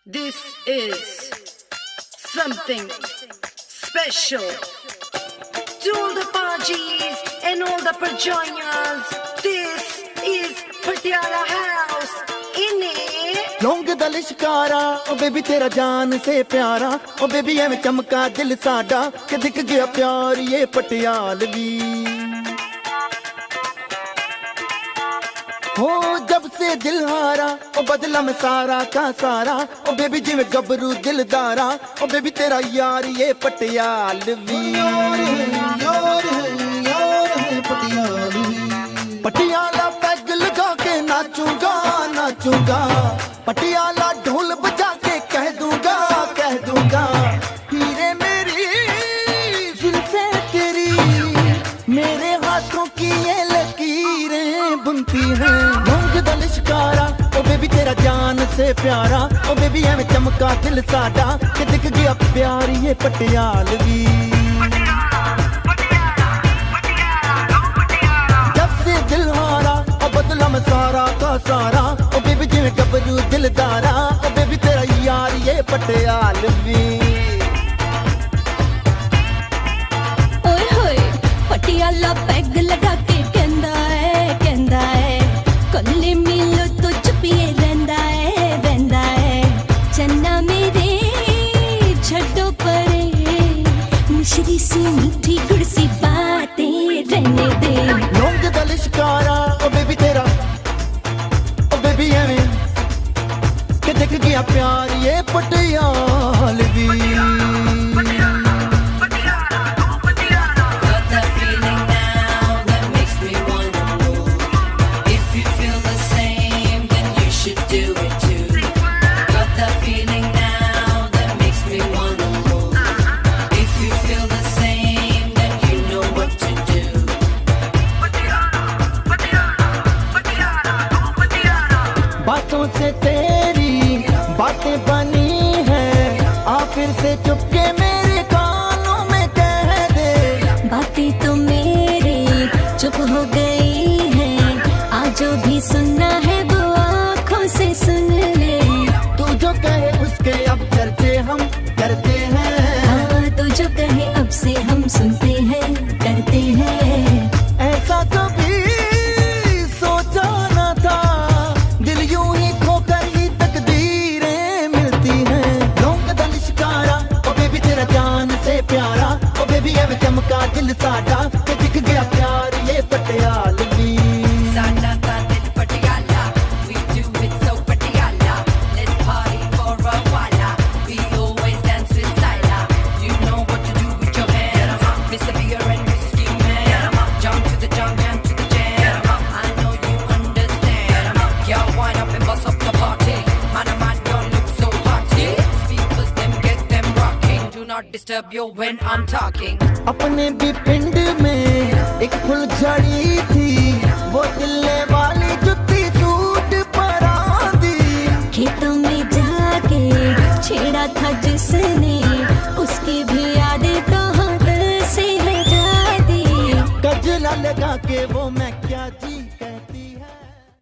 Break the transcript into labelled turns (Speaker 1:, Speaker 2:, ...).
Speaker 1: This is something special to all the Pajis and all the Prajoyas. This is Patiala House in it.
Speaker 2: लौंग दा लिशकारा ओ baby तेरा जान से प्यारा ओ baby एवें चमका दिल साडा कि दिख गया प्यार ये पटियालवी हो जब से दिल हारा ओ बदला में सारा का सारा ओ बेबी जिवें गबरू दिलदारा ओ बेबी तेरा यार ये पटियालवी यार है पटियालवी पटियाला पैग लगा के नाचूंगा नाचूंगा पटियाला ढोल बजा के कह दूंगा हीरे मेरी जुल्फे तेरी मेरे हाथों की ये लकीरें बुनती हैं लौंग दा लिशकारा ओ बेबी तेरा जान से प्यारा ओ बेबी एवें चमका दिल साडा कि दिख गया प्यार ये पटियालवी जब से दिल हारा ओ बदला में सारा का सारा ओ बेबी जिवें गबरू दिलदारा ओ बेबी तेरा यार ये पटियालवी
Speaker 3: ओए होए पटियाला पैग लगा के कहंदा है कल्ले मिलो तो चुपिए रहंदा है चन्ना मेरे छड्डो परे मिश्री सी मीठी गुड़ सी बातें रहने दे
Speaker 2: लौंग दा लिशकारा ओ बेबी तेरा ओ बेबी एवें कि दिख गया प्यार ये पटियालवी बातों से तेरी बातें बनी है आ फिर से चुपके मेरे कानों में कह दे
Speaker 3: बातें तो मेरी चुप हो गई हैं आज जो भी सुनना है वो आँखों से सुन ले
Speaker 2: तू जो कहे उसके अब चर्चे हम करते हैं
Speaker 3: हाँ तो जो कहे अब से हम सुनते हैं करते हैं
Speaker 2: ऐसा कभी सोचा न था दिल यूं ही खोकर ही तकदीरें मिलती हैं लौंग दा लिशकारा ओ बेबी तेरा जान से प्यारा ओ बेबी एवें चमका दिल साडा कि दिख गया प्यार ये Patialvi
Speaker 1: Sana ta dil Patiala, we do it so Patiala. Let's party for a while. We always dance with Styla. You know what to do with your hands. Mr. Bigger and Risky Man. Jump to the jump and to the jam. I know you understand. Y'all wind up and bust up the party. Man, don't look so haughty. Speakers them get them rocking. Do not disturb you when I'm talking.
Speaker 2: अपने भी पिंड में एक फुलझड़ी थी वो दिल्ले वाली जुत्ती सूट परा दी
Speaker 3: खेतों में जाके छेड़ा था जिसने उसकी भी यादें तो हाथ से लगा दी
Speaker 2: गजला लगा के वो